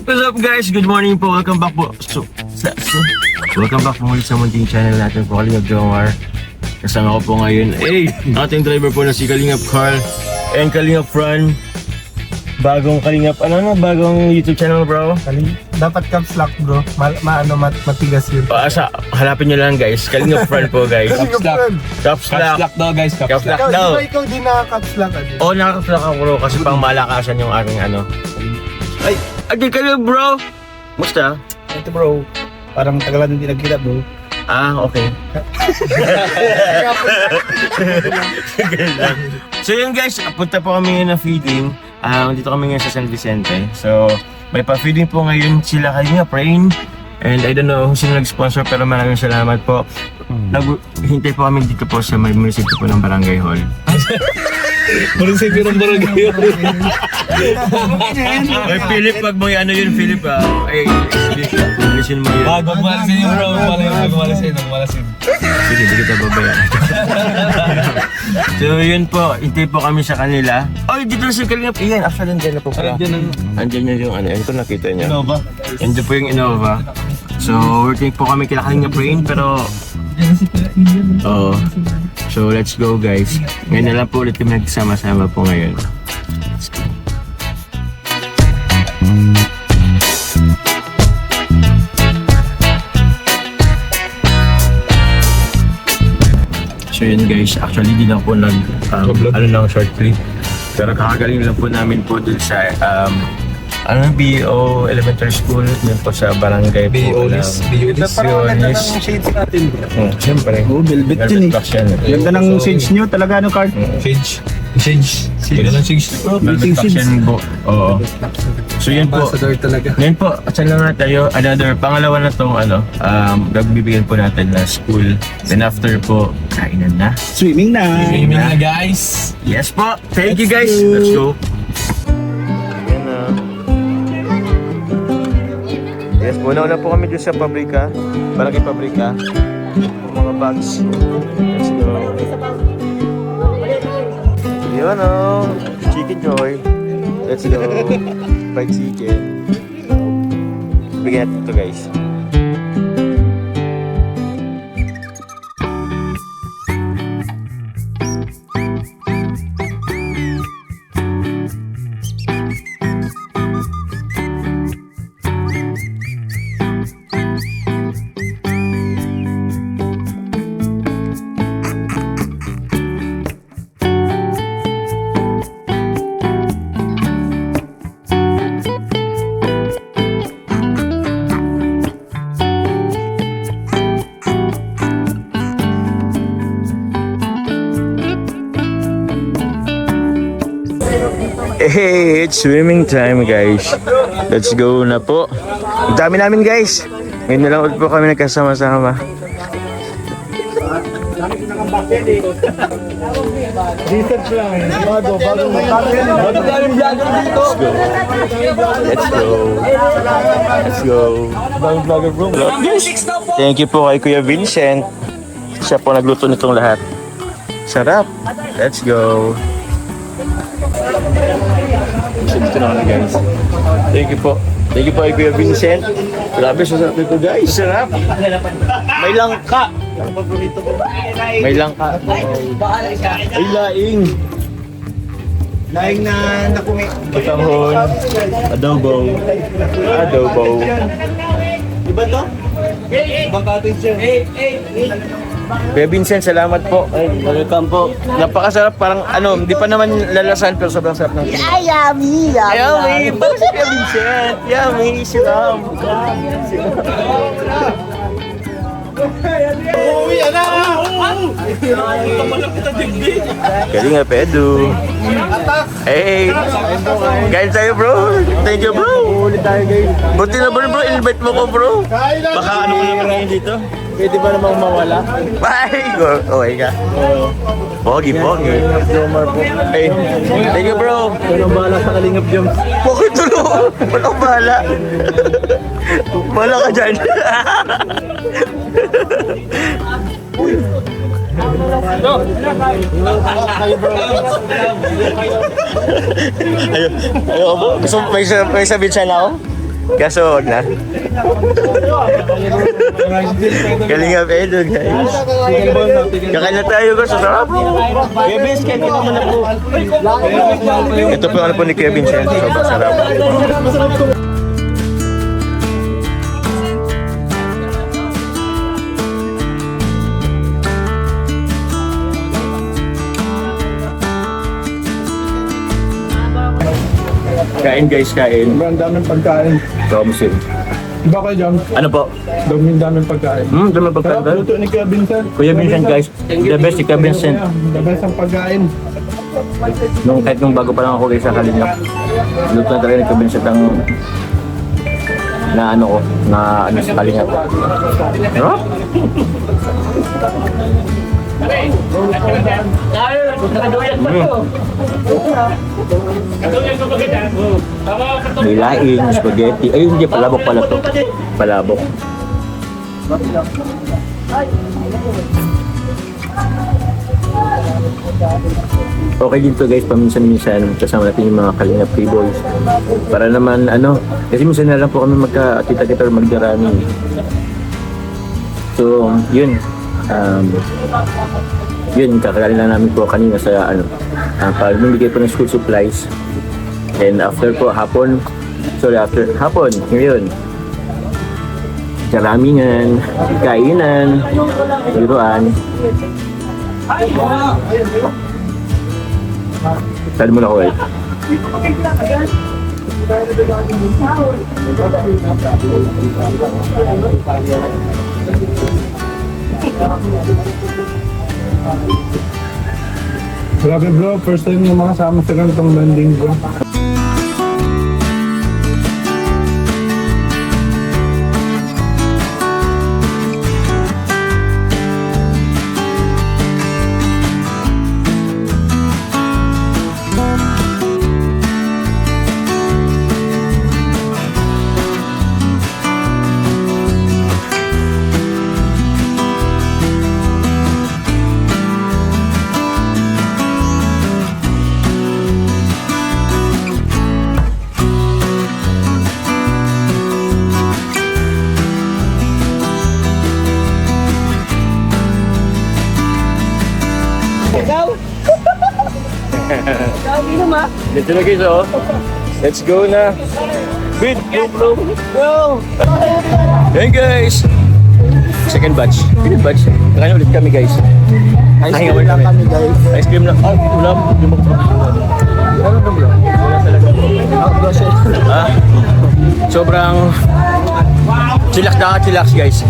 What's up guys? Good morning po. Welcome back po. Welcome back po ulit sa munting channel natin po, Kalingap Jomar. Kasama ko po ngayon ating driver po na si Kalingap Carl and Kalingap Fran. Bagong Kalingap, bagong YouTube channel bro? Dapat caps lock bro, matigas yun. Hanapin nyo lang guys, Kalingap Fran po guys. Caps lock daw guys, Caps lock daw. Ikaw di naka-caps lock agad. Oo, naka-caps lock ako bro kasi pang malakasan yung aking Ay, agad kayo bro! Musta? Ito bro, parang tagalan hindi nagkita bro. Okay. So yun guys, punta po kami ngayon na feeding. Dito kami ngayon sa San Vicente. So, may pa-feeding po ngayon sila Kalingap Rain. And I don't know kung sino nag-sponsor pero maraming salamat po. Hintay po kami dito po sa may munisipyo po ng Barangay Hall. Munisipyo ng Barangay Hall. Ay, Philip, pag mo yun, Philip, alisin mo yun. Wag malasin yun bro, wag malasin. Sige, hindi kita babayan. So yun po, hintay po kami sa kanila. Dito na si Kalingap Ian. Actually, nandiyan na po pala. Andiyan na yung ano, ko nakita niya. Innova. Andiyan po yung Innova. So, working po kami kila Kalingap Rain, pero so let's go guys. Ngayon na lang po ulit kami nagsama-sama po ngayon. Let's go. So yun guys, actually di lang po short clip. Pero kakagaling lang po namin po dun sa BO Elementary School, yun po sa barangay po ng Parang ganda ng shades natin bro. Siyempre. Velvet yun Ganda ng shades nyo, talaga card? Change. Ganda ng change. Velvet Faction po. Oo. So yun po. Talaga. Ngayon po, saan na nga tayo? Pangalawa na tong nagbibigyan po natin na school. Then after po, kainan na. Swimming na. Swimming na guys. Yes po. Thank you guys. Let's go. Yes po, nauna po kami dito sa pabrika. Barangay pabrika. Mga bags. Let's go. Yun Chicken Joy. Let's go. Fried chicken. Bigyan natin ito guys. Hey, it's swimming time guys. Let's go na po. Ang dami namin guys. Ngayon na lang ulit po kami nagkasama-sama. Research lang bago Let's go. Let's go. vlogger bro. Thank you po kay Kuya Vincent. Siya po nagluto nitong lahat. Sarap. Let's go. Dito na kami guys. Thank you po. Thank you po kay Kuya Vincent. Grabe, sarap ito guys. Sarap. May langka. May langka. Ay, laing. Laing na nakumi. Patahon. Adobo. Iba to? Ibang cottage siya. Kuya Vincent, salamat po. Welcome po. Napakasarap, parang hindi pa naman lalasan pero sobrang sarap ng Yummy! Yummy! Parang si Kuya Vincent. Yummy! Siram! Kalingap Edu. Hey! Kain tayo bro! Thank you bro! Buti na bro, invite mo ko bro. Baka ano mo naman ngayon dito? Pwede ba namang mawala? Bye! Okay ka? Pogi. Hey, thank you bro! Walang bahala sa Kalingap Jom. Bakit tulo? Walang bahala. Bahala ka dyan. Ayoko po. Gusto mo may sabihin siya na ako? Kaso na. Kalingap Edo guys. Kakain na tayo guys, sarap. Kevin, Kevin naman na po. Ito po ano po ni Kevin siya, sobrang sarap. Kain guys, kain. Ang daming pagkain. Thompson. Diba kayo, Jam? Ano po? Daming pagkain. Dami Sarap pagkain. luto ni Kuya Vincent. Kuya Vincent guys, the best si Kuya Vincent. The best ang pagkain. Kahit nung bago pa lang ako guys sa Kalingap, luto na talaga ni Kuya Vincent ang na ano ko, na ano sa Kalingap. Ano? May laing, spaghetti. Ay, hindi, palabok pala to. Palabok. Okay din to guys, paminsan-minsan kasama natin yung mga Kalingap P-boys. Para naman ano, kasi minsan na lang po kami magka-kita-kita or magdarami. So, yun. Yun, kakagaling lang namin po kanina sa ano, pagbibigay po ng school supplies. And after hapon, ngayon, karamingan, kainan, biruan. Tali mo na ko eh. Grabe bro, first time yung mga sama sa ganitong landing bro. Dito na guys oh. Let's go na. Bid, go! Hey guys! Second batch. Second batch. Kaya ulit kami guys. Ice cream lang kami guys. Ice cream lang. Oh, ulam. Ano ba bro? Wala talaga bro. Sobrang chillax guys.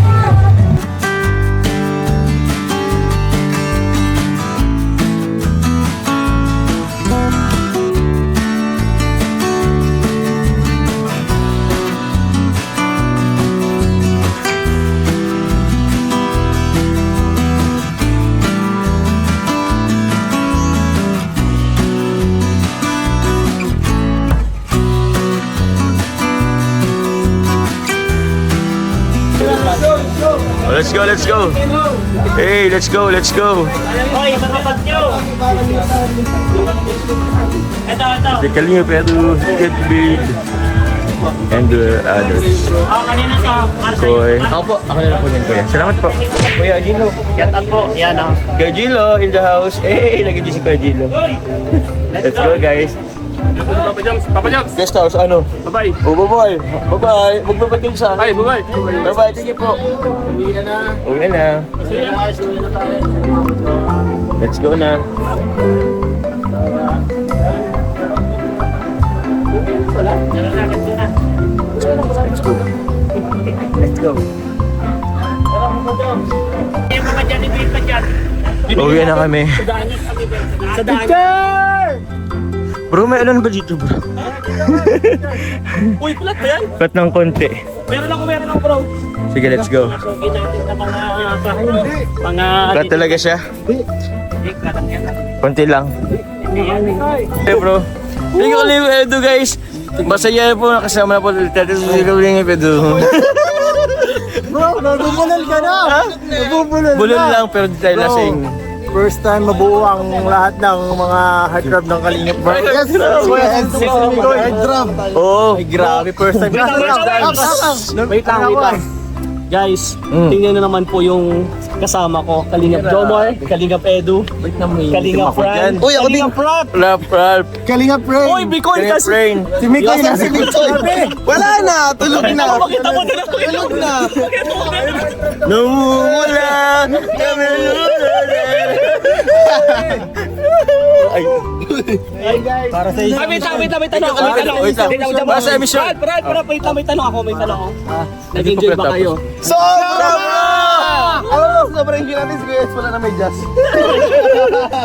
Let's go. Hey, let's go. Hoy, matapad nyo! Ito. The Kalingap Edu, Get Big, and the others. Kanina sa Koy. Ako po, ako na lang po din kuya. Salamat po. Kuya Gino. Yatan po, yan ah. Kuya Gilo in the house. Hey, nag-i si Kuya Gilo. Let's go guys. Papa Jobs. Guest house, ano? Bye-bye. Oh, bye-bye. Bye-bye. Magbabay kayo sa akin. Bye-bye. Bye-bye. Sige po. Uwi na. Let's go na. Let's go. Yung mga dyan, ibig pa dyan. Uwi na kami. Sa daan. Bro, may alam ba dito bro? Uy, plat ba yan? Cut ng konti. Meron ako bro. Sige, let's go. So, ginatid na mga Cut talaga siya. Konti lang. Hey bro. Thank you Kalingap Edu guys. Masaya po nakasama na po ulit natin sa Kalingap Edu. Bro, nabubulol ka na! Nabubulol Bulol lang pero di tayo lasing. First time mabuo ang lahat ng mga heartthrob ng Kalingap bro. Yes, heartthrob. Oo. Ay, grabe. First time. Wait lang. Guys, tingnan nyo naman po yung kasama ko. Kalingap Jomar, Kalingap Edu, Kalingap Fran. Uy, ako din. Ralph. Kalingap Rain. Uy, Bicol kasi! Rain. Si Mikoy na si Mikoy. Wala na, tulog na. Pakita mo na Tulog na. Namumula kami Para sa Ay, wait lang, may tanong ako, may tanong ako. Wait lang. Para sa emission. Brad, wait lang, may tanong ako. Nag-enjoy ba kayo? Sobra bro! Sobrang enjoy natin si Kuya wala na may jazz.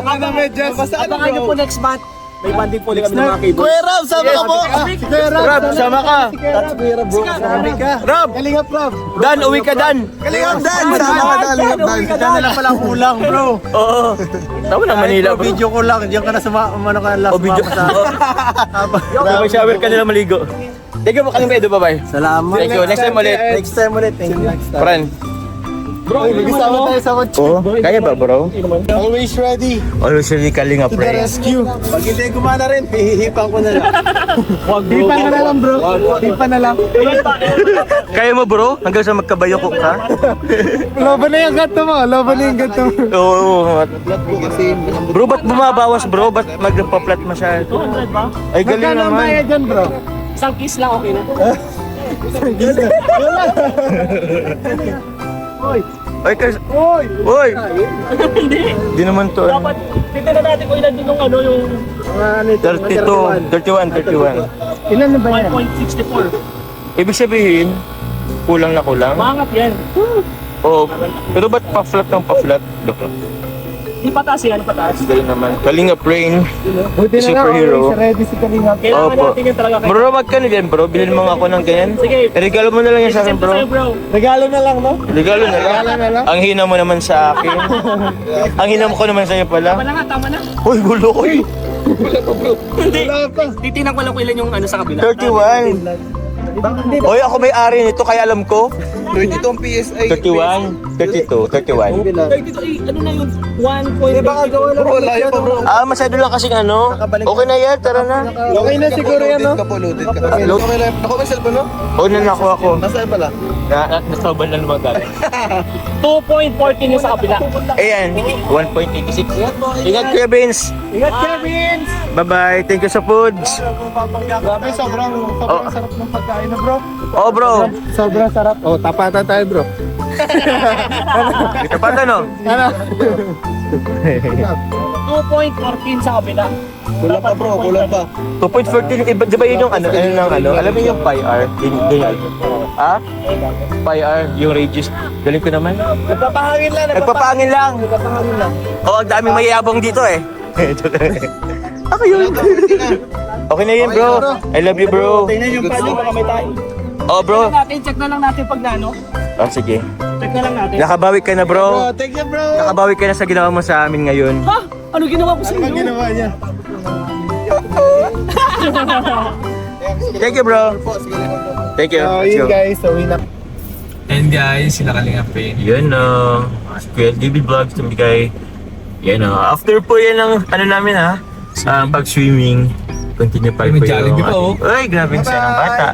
Wala na may jazz. Basta Abangan nyo po next month. May banding po ulit kami ng mga cable. Kuya Rob, sama ka po! Kuya Rob, Rob, sama ka. Kuya Rob, bro. Sama ka. Rob, Kalingap Rob. Dan, uwi ka Dan. Kalingap Dan! Sama ka Kalingap Dan. Diyan na lang pala kulang bro. Oo. Tama ng Manila, bro. Video ko lang. Diyan ka na sa ano ka last Video. May shower ka nila maligo. Thank you po kami Edu, bye-bye. Salamat. Thank you. Next time ulit. Next time ulit. Thank you next time. Friend. Bro, Mag-isama tayo sa kotse. Oo. Kaya ba, bro? Always ready Always really kalinga, to the pre. rescue. Pag hindi gumana rin, hihihipan ko na lang. Wag bro. Hihipan na lang bro. Hihipan na lang. Kaya mo, bro? Hanggang sa magkabayo ko ka? Loban na yung gato mo. Loban na yung gato mo. Oo. Bro, ba't bumabawas, bro? Ba't magpa-flat masyado? 200 ba? Ay, galing Magkano ang naman. bayad dyan bro? Isang kiss lang, okay na. Ay, kasi... Oy! Uy! Hindi. Di naman to. Dapat, titignan natin kung ilan din yung ano, yung 32. 31. Ilan na ba yan? 1.64. Ibig sabihin, kulang na kulang. Maangat yan. Oo. Pero ba't pa-flat ng pa-flat? Di pataas yan, pataas. Galing naman. Kalinga Brain. Buti na lang, Superhero. always ready si Kalingap. Kailangan Opo. natin yan talaga. Bro, magkano yan, bro? Bilhin mo nga ako ng ganyan. Sige. Regalo mo na lang yan sa akin, Send ko bro. sa'yo, bro. Regalo na lang, no? Regalo na lang. Ang hina mo naman sa akin. Ang hina mo ko naman sa'yo Tama pala. na nga, tama na. Uy, gulo ko eh. Hindi. Titingnan ko lang kung ilan yung ano sa kabila. 31. Hoy, ako may-ari nito kaya alam ko. 22 ang PSI. 31, 32, 31. Dito, ano na yun? 1.5. Baka gawa lang. Bro, layo pa bro. Ah, masyado lang kasing ano. Okay na yan, tara na. Okay na siguro yan, no? Load. Okay na. Ako may cellphone, no? Oo na nako ako. Nasaan pala? Nasoban na naman dati. 2.14 yung sa kabila. Ayan, 1.86. Ingat Kuya Vince. Ingat, Kevin! Bye-bye. Thank you sa foods. Grabe, sobrang sarap ng pagkain na, bro. Oh, bro. Sobrang sarap. Oh, tapatan tayo, bro. Ito pa no? Ano? 2.14 sa kabila. Kulang pa, bro. Kulang pa. 2.14, iba, di ba yun yung ano, alam mo yung PIR? Ganyan. Ha? PIR, yung radius. Galing ko naman. Nagpapahangin lang. Nagpapangin lang. Nagpapahangin lang. Oh, ang daming mayayabang dito eh. Ako yun. Okay na yun, bro. I love you, bro. Tingnan yung palo, baka may tayo. Oh, bro. Check na lang natin pag nano. Oh, sige. Check na lang natin. Nakabawi ka na, bro. Thank you, bro. Nakabawi ka na sa ginawa mo sa amin ngayon. Ha? Ano ginawa ko sa Ano inyo? ginawa niya? Thank you, bro. Thank you. So, Let's yun go. guys. So, we na. And guys, sila Kalingap Pain. Yun, Kuya David Vlogs tumigay. Yan, after po yan ng, ano namin ha, pag-swimming, continue pa Ay, po may Jollibee pa, oh. Ay, grabe yung saya ng bata.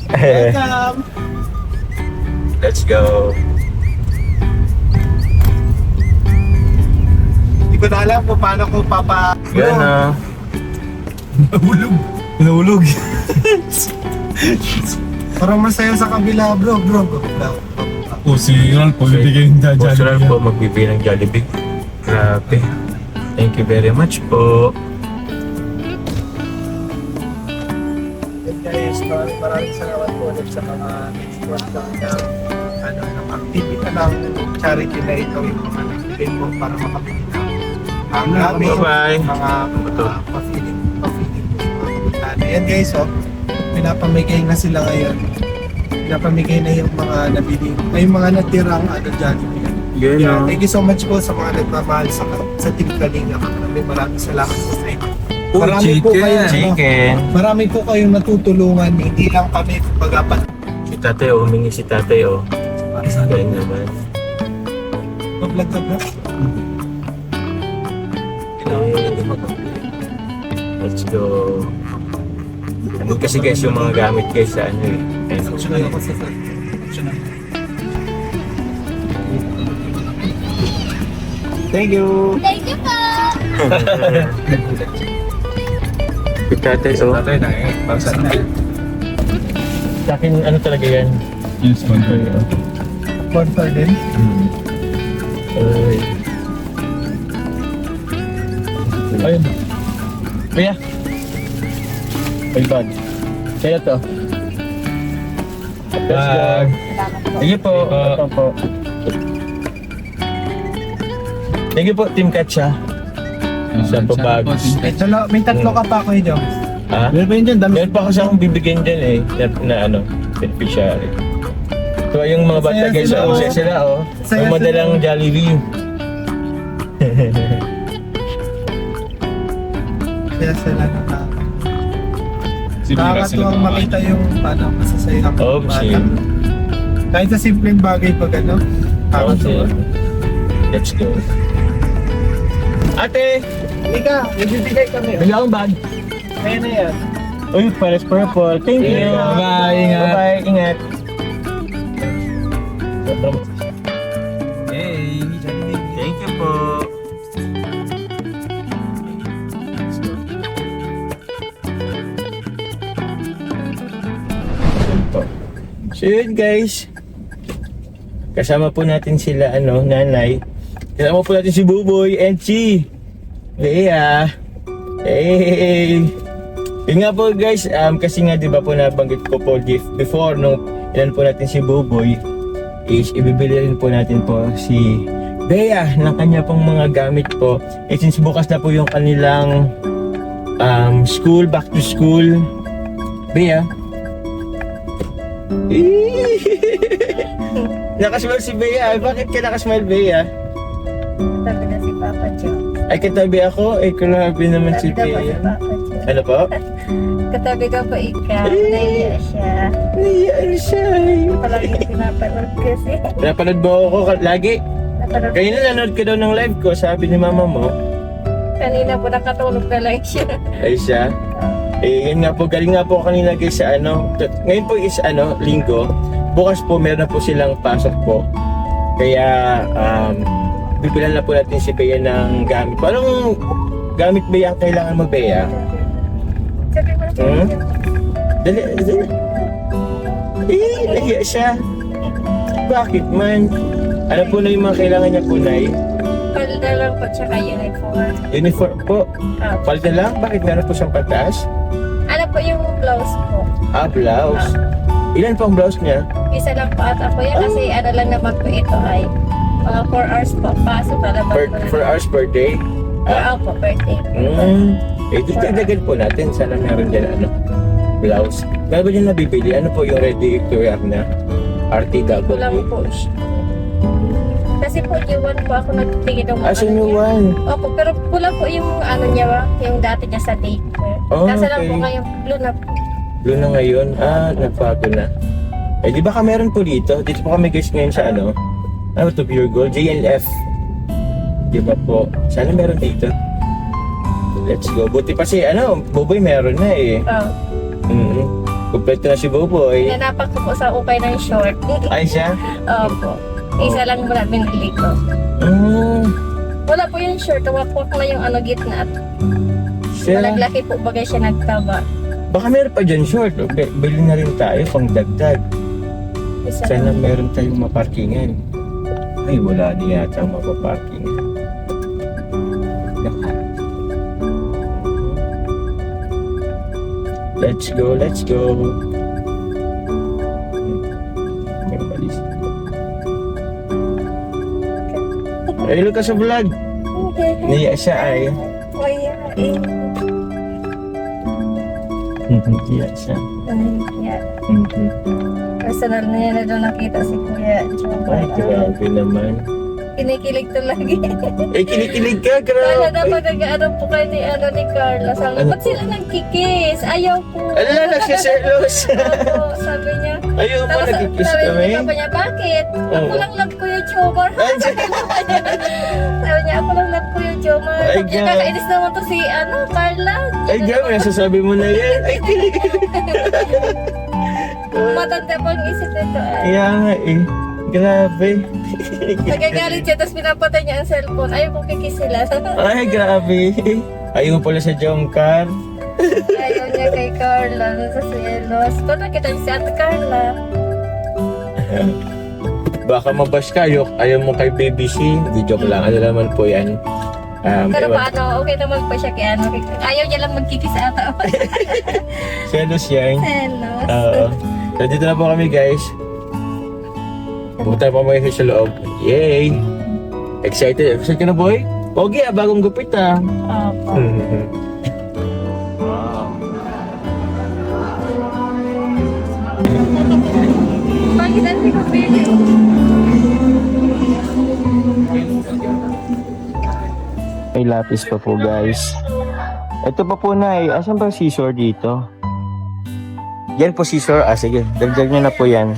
Welcome. Let's go. Hindi ko na alam kung paano ko papa... Yan, Nahulog. Parang masaya sa kabila, bro. O si Ron po, bibigyan ng Personal po magbibigay ng Jollibee. Grabe. Thank you very much po. Guys, maraming salamat po ulit sa mga export ng activity ng charity na ito yung mga nagbigay po para makabigay na ang namin Bye-bye. mga pa-feeling po yung mga kapitan. Ayan guys, pinapamigay na sila ngayon. Pinapamigay na yung mga nabili, yung mga natirang Jollibee. Yan, Yeah, thank you so much po sa mga nagmamahal sa Team Kalinga. Maraming salamat po sa inyo. Marami po kayong, Chicken. marami po kayong natutulungan, hindi lang kami pag-apat. Si tatay, humingi si tatay, Ganyan naman. Mag-vlog ka bro? Let's go. Ano kasi guys yung mga gamit guys sa ano eh. Ayun. Optional ako sa optional. Thank you! Thank you po! Tatay, so. Tatay na eh. Para sa Sa akin, ano talaga yan? Yes, sponsor. Sponsor din. Ay. Ayun. Kuya. Ay, bag. Kaya to. Bag. Sige po. Ito po. Thank you po, Team Katsa. Isa po bag. May tatlo ka pa ako Jom. Ha? Meron pa yun dyan, dami. Meron pa kasi akong bibigyan dyan eh. Na ano, beneficiary. So yung mga bata Saya guys, sila, ang oh. saya sila oh. Saya Ang madalang sila. Jollibee. Kaya sila Sibira sila nakakatuwang mga makita yung paano masasaya ang Oh, bata. sim. Kahit sa simpleng bagay pag ano. Okay. Nakakatuwa. Let's go. Ate! Ika, ibibigay kami. Bigla akong bag. Kaya na yan. Uy, pares purple. Thank you. Yeah. Bye-bye, ingat. Bye-bye, ingat. Hey. Thank you po. So yun guys. Kasama po natin sila nanay. Kasama po natin si Buboy and si Bea. Hey! Yun nga po guys, kasi nga diba po nabanggit ko po before nung ilan po natin si Buboy is ibibili rin po natin po si Bea ng kanya pong mga gamit po. Eh since bukas na po yung kanilang school, back to school. Bea. Nakasmile si Bea. Bakit ka nakasmile, Bea? Sabi na si Papa Joe. Ay katabi ako, ay kalabi naman si Sabi daw po si Bea. Papa Joe. Ano po? Katabi daw po ikaw. Naiya siya. Naiyan siya. Palagi pinapanood kasi. Napanood mo ako lagi? Napanood. Kaya na nanood ka daw ng live ko, sabi ni mama mo. Kanina po nakatulog na lang siya. Ay siya. Eh, yun nga po, galing nga po kanina guys sa ngayon po is linggo. Bukas po meron na po silang pasok po. Kaya, bibilan na po natin si Bea ng gamit. Anong gamit ba yung kailangan mo, Bea? Sabi mo na po. Hmm? Dali, dali. Nahiya siya. Bakit man? Ano po na yung mga kailangan niya po, Nay? Palda lang po tsaka uniform. Uniform po. Ah, Palda lang? Bakit meron po siyang pataas? ano po yung blouse po? Blouse. Ilan po ang blouse niya? Isa lang po ata po yan kasi ano lang naman po ito ay mga 4 hours po. Paso para For hours per day? 4 hours po per day. Eh, dagdagan po natin. Sana meron din blouse. Meron ba niya nabibili? Ano po yung ready to wear na RTW? Kulang po siya. Kasi po new one po ako nagtingin ng So new one. Opo, pero kulang po yung ano niya ba? Yung dati niya sa daycare. Oh, Nasa lang po okay. ngayon blue na po. Blue na ngayon. Nagbago na. Eh, di ba ka meron po dito? Dito po kami guys ngayon sa ano to Pure Gold? JLF. Di ba po? Sana meron dito. Let's go. Buti pa si, Buboy meron na eh. Kompleto na si Buboy. Nanapak ko po sa ukay ng short. Ay siya? Opo. Isa lang muna binili ko. Wala po yung short. Wakwak na yung gitna. Siya? Malaglaki po bagay siya nagtaba. Baka meron pa dyan short. Okay, bili na rin tayo pang dagdag. Isa Sana lang. meron tayong maparkingan. Ay, wala din yata ang mapaparkingan. Let's go, let's go. Ay, look ka sa vlog. Niya siya ay. Kaya eh. Niya siya. Kaya. Personal na yan na doon nakita si Kuya. Ay, grabe naman. Kinikilig to lagi. Eh, kinikilig ka, Kala na grabe. pag nag-ano po kayo ni Carla. Sabi, Ano ba't sila nagkikis? Ayaw po. Ala, nagsiselos. Opo, sabi niya. Ayaw mo, Tapos nagkikis sabi kami. ni Papa niya, bakit? Ako Oo. lang love ko yung Jomar. Ay, Sabi niya, ako lang love ko yung Jomar. Ay, Nakakainis naman to si, Carla. Ay, grabe, nasasabi mo na yan. Ay, kilig. Matanda pa ang isip nito. Kaya nga eh. Grabe. Nagagalit siya, tapos pinapatay niya ang cellphone. Ayaw kong kikisilan. Ay, grabe. Ayaw pala sa Jomcar. Ayaw niya kay Carla. Nagkasielos. Kung nakita niya si Ate Carla. Baka mabash ka. Ayaw mo kay Baby C. Di joke lang. Ano naman po yan. Pero Ewan. paano, okay naman pa siya kay ayaw niya lang magkikis ata. Selos yan. Selos. Oo. So, dito na po kami, guys. Pumunta pa mga sa loob. Yay! Excited. Excited ka na, boy? Pogi, bagong gupit, Opo. Bakit ang ko pili? May lapis pa po, guys. Ito pa po, Nay. Asan ba scissor dito? Yan po scissor. Sige. Dagdag niyo na po yan.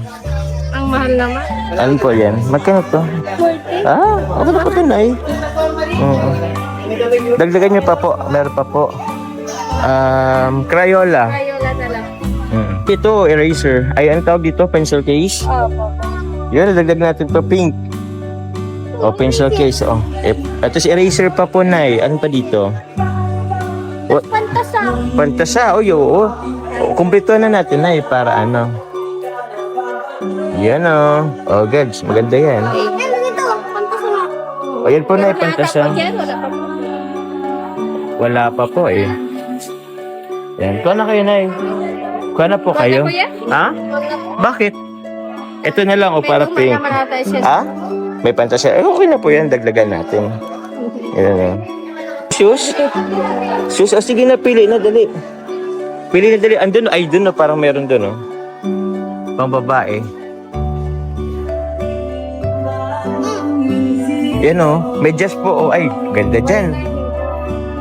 Ang mahal naman. Ano po yan? Magkano to? 40. Ako na po ito, Nay. Oo. Dagdagan niyo pa po. Meron pa po. Crayola. Kayola na lang. Ito, eraser. Ay, ano tawag dito? Pencil case? Opo. Yun, dagdag natin to pink. O, pencil case. O. Ito si eraser pa po, Nay. Ano pa dito? Pantasa. Pantasa. O, oo. Kumpleto na natin, Nay, para ano. Yan o. O, Gads. Maganda yan. Ano ito? Pantasa na. O, yan po, Nay, pantasa. Wala pa po. Wala pa po eh. Yan. Kuha na kayo, Nay. Kuha na po kayo. Wala, kuya? Ha? Bakit? Ito na lang o para May pink. naman ata siya. Ha? May pantasya. Okay na po yan. Dagdagan natin. Yan yan. Shoes? Shoes? O sige na, pili na, dali. Pili na, dali. Andun, ay dun na. Parang meron dun, oh. Pang babae. Yan, oh. Medyas po, oh. Ay, ganda dyan.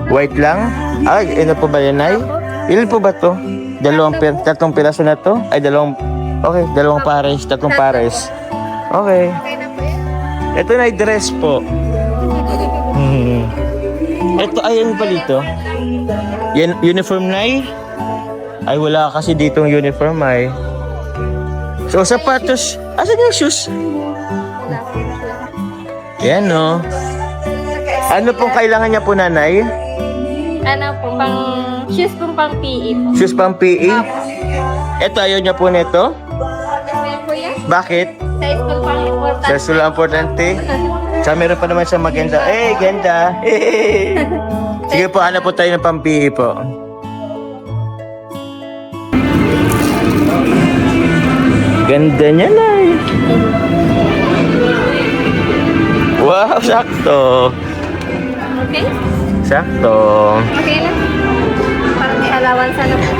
White lang. Ay, ano po ba yan, Nay? Ilan po ba to? Tatlong piraso na to? Ay, okay, dalawang pares, tatlong pares. Okay. Okay na po yan. Ito na dress po. Ito, ay, ano pa dito? Yan, uniform na ay, wala kasi ditong uniform ay. So, sapatos. Asan yung shoes? Yan, no. Ano pong kailangan niya po, Nanay? Ano po, shoes pong pang PE po. Shoes pang PE? Ito, ayaw niya po nito? Ayan po yan. Bakit? Sa school pang important. Sa sula importante. Sa meron pa naman sa maganda. Ganda. Sige po, hanap po tayo ng pang PE po. Ganda niya, Nay. Wow, sakto. Okay? Sakto. Okay lang. Parang may allowance ano po.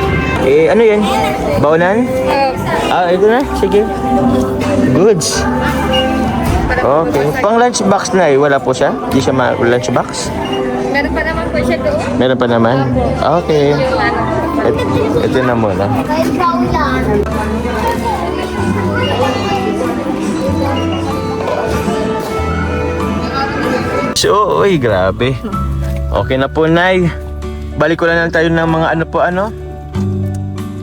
Ano yan? Baunan? Ito na. Sige. Goods. Okay. Pang lunchbox na wala po siya? Hindi siya lunchbox? Meron pa naman po siya doon. Meron pa naman? Okay. Yung ano. Ito na muna. So, uy, grabe. Okay na po, Nay. Balik ko lang tayo ng mga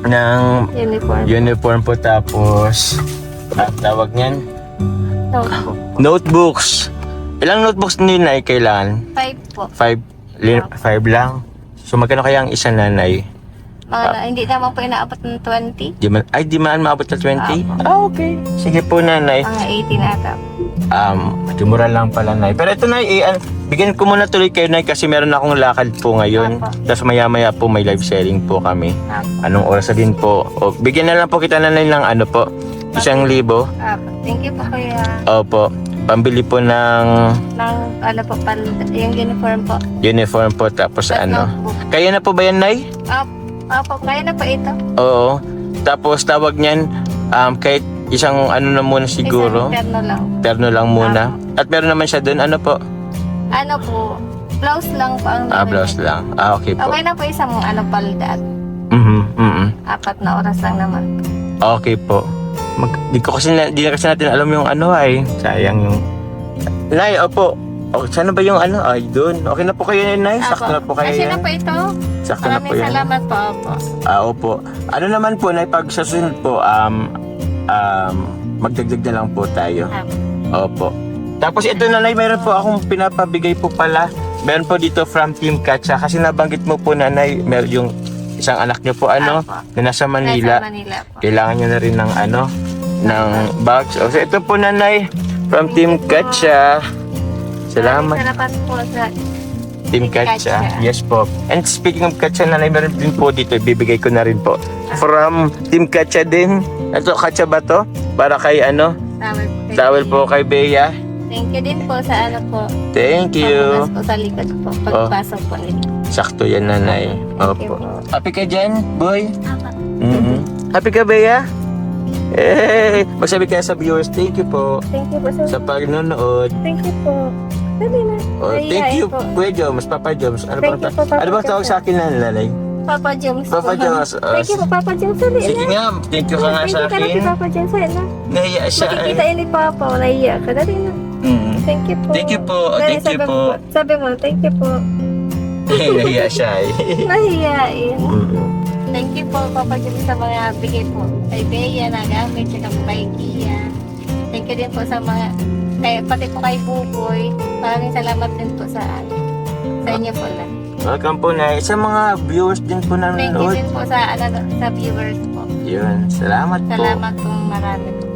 ng Uniform. uniform po, tapos tawag niyan Opo. notebooks. Ilang notebooks niyo, Nay, kailangan? 5 po. 5 lang. So magkano kaya ang isa, Nanay? Hindi naman po inaabot ng 20. Di man maabot na 20? Okay. Sige po, Nanay. Mga 18 ata. Medyo mura lang pala, Nay. Pero ito, Nay, bigyan ko muna tuloy kayo, Nay, kasi meron akong lakad po ngayon. Apo. Tapos maya-maya po may live selling po kami. Apo. Anong oras na din po? O, bigyan na lang po kita, Nanay, ng 1,000. Thank you po kuya. Opo. Pambili po ng Yung uniform po. uniform po, tapos Notebook. Kaya na po ba yan, Nay? Opo, kaya na po ito. Oo. Tapos tawag niyan, kahit isang na muna siguro. Isang terno lang. Terno lang muna. At meron naman siya doon, ano po? Ano po, blouse lang po ang Blouse lang. Okay po. Okay na po isang palda at Mhm. 4 na oras lang naman. Okay po. Di na kasi natin alam yung ay. Sayang yung... Nay, opo. Okay, sana ba yung ano? Ay, doon. Okay na po kayo, Nay? Sakto na po kayo Kasi na yan? po ito. Sakto na po Maraming yan? salamat po. Opo. Opo. Ano naman po, Nay, pag sa sunod po, magdagdag na lang po tayo. Opo. Tapos ito na, Nay, mayroon po akong pinapabigay po pala. Meron po dito from Team Katsa. Kasi nabanggit mo po, Nanay, meron yung isang anak niyo po, ano, na nasa Manila. Nasa Manila po. Kailangan niyo na rin ng ano, ng bags. So, ito po, Nanay, from Team Katsa. Salamat. Salamat po sa Team Katsa. Yes po. And speaking of Katsa, Nanay, meron din po dito. Ibibigay ko na rin po. From Team Katsa din. Ito, Katsa ba to? Para kay ano? Towel po kay Bea. Thank you din po sa ano po. Thank you. Pagbukas po sa likod po. Pagpasok po nito. Sakto yan, Nanay. Thank you Opo. po. Happy ka dyan, boy? Happy ka, Bea? Eh, magsabi kaya sa viewers, thank you po Thank you po sa pagnonood. Thank you po. Dali na. Oh, thank you, Kuya Joms, Papa Joms. Ano Thank bang you po, Papa ano bang tawag Joms. sa akin, Nanay? Papa Jones. Papa Joms. Thank you po, Papa Jones. Dali Sige na. nga, thank you ka nga Thank sa you ka na akin. si Papa Jones. Ayun na. Nahiya siya. Makikita yun ni Papa. Naiiyak ka. Dali na. Thank you po. Thank you po. Dali, Thank you sabi po. mo- Sabi mo, thank you po. Nahiya siya eh. Nahihiyain. Thank you po, Papa Jones, sa mga bigay po. Kay Bea na gamit, tsaka po kay Kia. Thank you din po sa mga, pati po kay Buboy. Maraming salamat din po sa inyo po lang. Welcome po na sa mga viewers din po na Thank you nanonood. din po sa viewers po. Yun, salamat po. Salamat po marami po.